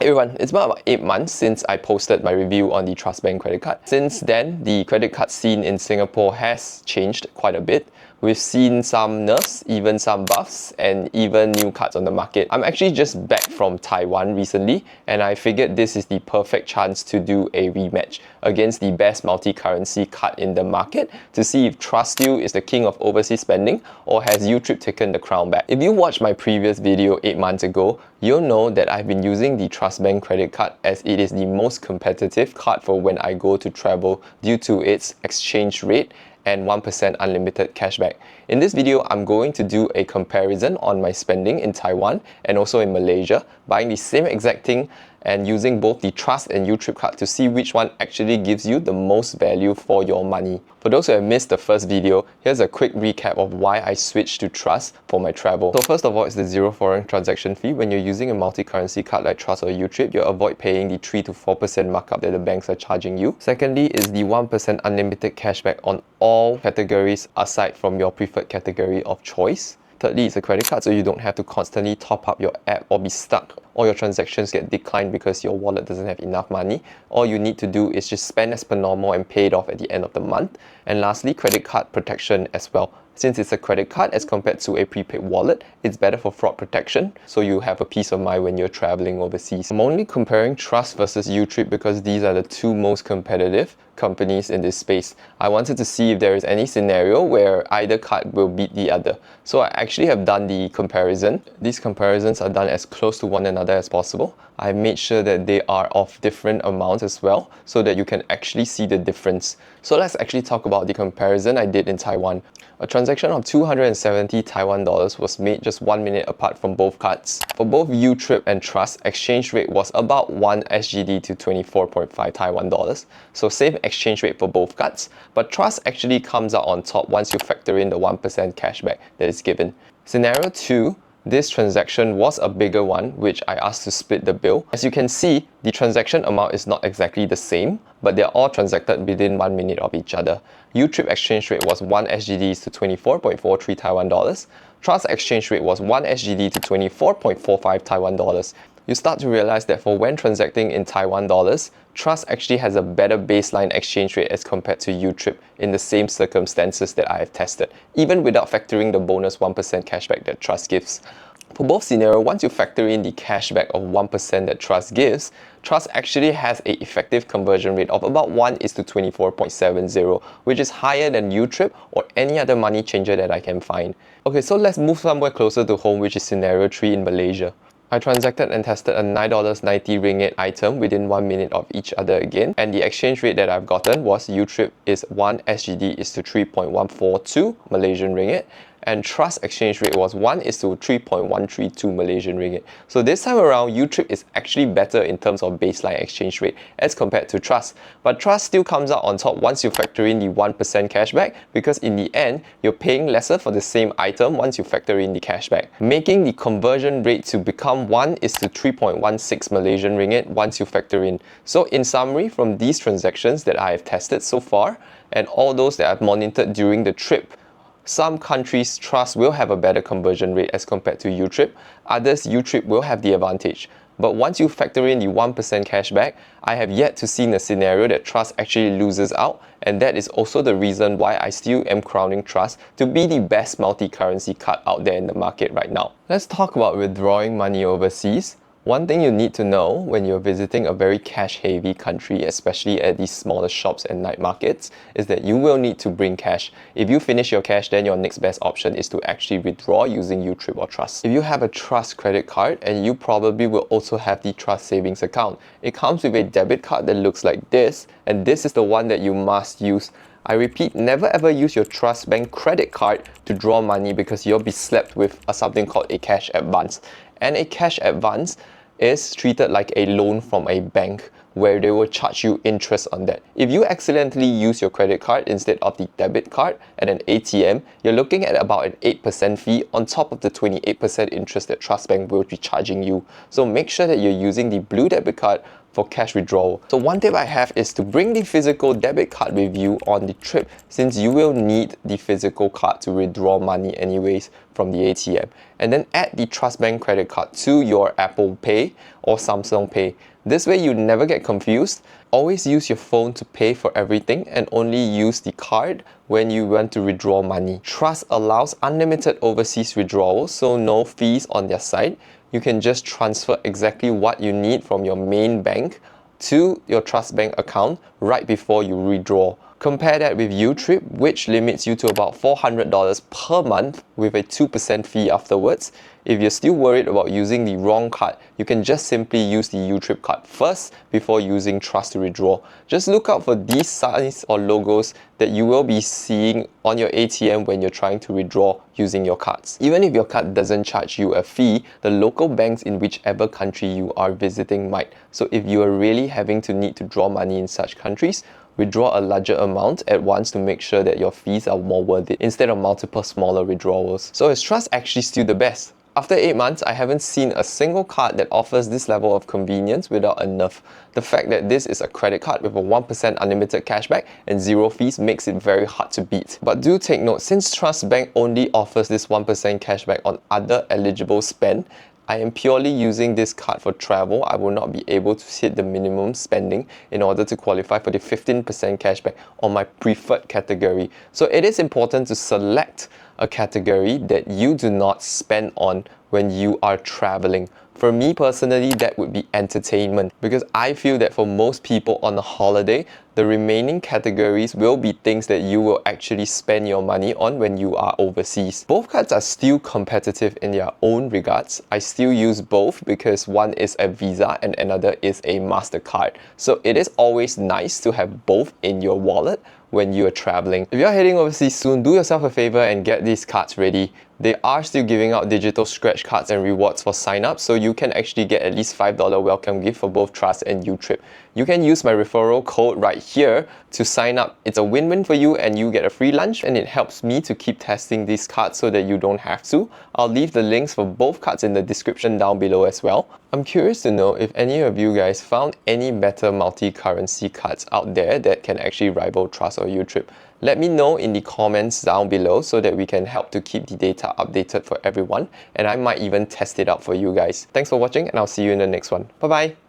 Hey everyone, it's been about 8 months since I posted my review on the Trust Bank credit card. Since then, the credit card scene in Singapore has changed quite a bit. We've seen some nerfs, even some buffs, and even new cards on the market. I'm actually just back from Taiwan recently, and I figured this is the perfect chance to do a rematch against the best multi-currency card in the market to see if Trust still is the king of overseas spending or has Utrip taken the crown back. If you watched my previous video 8 months ago, you'll know that I've been using the Trust Bank credit card as it is the most competitive card for when I go to travel due to its exchange rate and 1% unlimited cashback. In this video, I'm going to do a comparison on my spending in Taiwan and also in Malaysia, buying the same exact thing and using both the Trust and Utrip card to see which one actually gives you the most value for your money. For those who have missed the first video, here's a quick recap of why I switched to Trust for my travel. So first of all, it's the zero foreign transaction fee. When you're using a multi-currency card like Trust or Utrip, you'll avoid paying the 3 to 4% markup that the banks are charging you. Secondly is the 1% unlimited cashback on all categories aside from your preferred category of choice. Thirdly, it's a credit card, so you don't have to constantly top up your app or be stuck. All your transactions get declined because your wallet doesn't have enough money. All you need to do is just spend as per normal and pay it off at the end of the month. And lastly, credit card protection as well. Since it's a credit card as compared to a prepaid wallet, it's better for fraud protection, so you have a peace of mind when you're traveling overseas. I'm only comparing Trust versus Utrip because these are the two most competitive companies in this space. I wanted to see if there is any scenario where either card will beat the other. So I actually have done the comparison. These comparisons are done as close to one another as possible. I made sure that they are of different amounts as well so that you can actually see the difference. So let's actually talk about the comparison I did in Taiwan. A transaction of 270 Taiwan dollars was made just 1 minute apart from both cards. For both Utrip and Trust, exchange rate was about 1 SGD to 24.5 Taiwan dollars. So same exchange rate for both cards, but Trust actually comes out on top once you factor in the 1% cashback that is given. Scenario 2. This transaction was a bigger one, which I asked to split the bill. As you can see, the transaction amount is not exactly the same, but they're all transacted within 1 minute of each other. Utrip exchange rate was 1 SGD to 24.43 Taiwan dollars. Trust exchange rate was 1 SGD to 24.45 Taiwan dollars. You start to realize that for when transacting in Taiwan dollars, Trust actually has a better baseline exchange rate as compared to Utrip in the same circumstances that I have tested, even without factoring the bonus 1% cashback that Trust gives. For both scenarios, once you factor in the cashback of 1% that Trust gives, Trust actually has an effective conversion rate of about 1:24.70, which is higher than Utrip or any other money changer that I can find. Okay, so let's move somewhere closer to home, which is scenario 3 in Malaysia. I transacted and tested a $9.90 item within 1 minute of each other again, and the exchange rate that I've gotten was Utrip is 1 SGD is to 3.142 Malaysian ringgit, and Trust exchange rate was 1 is to 3.132 Malaysian ringgit. So this time around, Utrip is actually better in terms of baseline exchange rate as compared to Trust. But Trust still comes out on top once you factor in the 1% cashback, because in the end, you're paying lesser for the same item once you factor in the cashback, making the conversion rate to become 1 is to 3.16 Malaysian ringgit once you factor in. So in summary, from these transactions that I have tested so far, and all those that I've monitored during the trip, some countries' Trust will have a better conversion rate as compared to Utrip. Others, Utrip will have the advantage. But once you factor in the 1% cashback, I have yet to see a scenario that Trust actually loses out, and that is also the reason why I still am crowning Trust to be the best multi-currency card out there in the market right now. Let's talk about withdrawing money overseas. One thing you need to know when you're visiting a very cash-heavy country, especially at these smaller shops and night markets, is that you will need to bring cash. If you finish your cash, then your next best option is to actually withdraw using Utrip or Trust. If you have a Trust credit card, and you probably will also have the Trust savings account, it comes with a debit card that looks like this, and this is the one that you must use. I repeat, never ever use your Trust Bank credit card to draw money because you'll be slapped with something called a cash advance. And a cash advance is treated like a loan from a bank where they will charge you interest on that. If you accidentally use your credit card instead of the debit card at an ATM, you're looking at about an 8% fee on top of the 28% interest that Trust Bank will be charging you. So make sure that you're using the blue debit card for cash withdrawal. So one tip I have is to bring the physical debit card with you on the trip, since you will need the physical card to withdraw money anyways from the ATM. And then add the Trust Bank credit card to your Apple Pay or Samsung Pay. This way you never get confused. Always use your phone to pay for everything and only use the card when you want to withdraw money. Trust allows unlimited overseas withdrawals, so no fees on their side. You can just transfer exactly what you need from your main bank to your Trust Bank account right before you withdraw. Compare that with UTrip, which limits you to about $400 per month with a 2% fee afterwards. If you're still worried about using the wrong card, you can just simply use the UTrip card first before using Trust to withdraw. Just look out for these signs or logos that you will be seeing on your ATM when you're trying to withdraw using your cards. Even if your card doesn't charge you a fee, the local banks in whichever country you are visiting might. So if you are really having to need to draw money in such countries, withdraw a larger amount at once to make sure that your fees are more worth it instead of multiple smaller withdrawals. So is Trust actually still the best? After 8 months, I haven't seen a single card that offers this level of convenience without a nerf. The fact that this is a credit card with a 1% unlimited cashback and 0 fees makes it very hard to beat. But do take note, since Trust Bank only offers this 1% cashback on other eligible spend, I am purely using this card for travel. I will not be able to hit the minimum spending in order to qualify for the 15% cashback on my preferred category. So it is important to select a category that you do not spend on when you are traveling. For me personally, that would be entertainment, because I feel that for most people on a holiday, the remaining categories will be things that you will actually spend your money on when you are overseas. Both cards are still competitive in their own regards. I still use both because one is a Visa and another is a MasterCard. So it is always nice to have both in your wallet when you are traveling. If you're heading overseas soon, do yourself a favor and get these cards ready. They are still giving out digital scratch cards and rewards for sign up, so you can actually get at least $5 welcome gift for both Trust and UTrip. You can use my referral code right here to sign up. It's a win-win for you and you get a free lunch, and it helps me to keep testing these cards so that you don't have to. I'll leave the links for both cards in the description down below as well. I'm curious to know if any of you guys found any better multi-currency cards out there that can actually rival Trust or UTrip. Let me know in the comments down below so that we can help to keep the data updated for everyone, and I might even test it out for you guys. Thanks for watching, and I'll see you in the next one. Bye bye!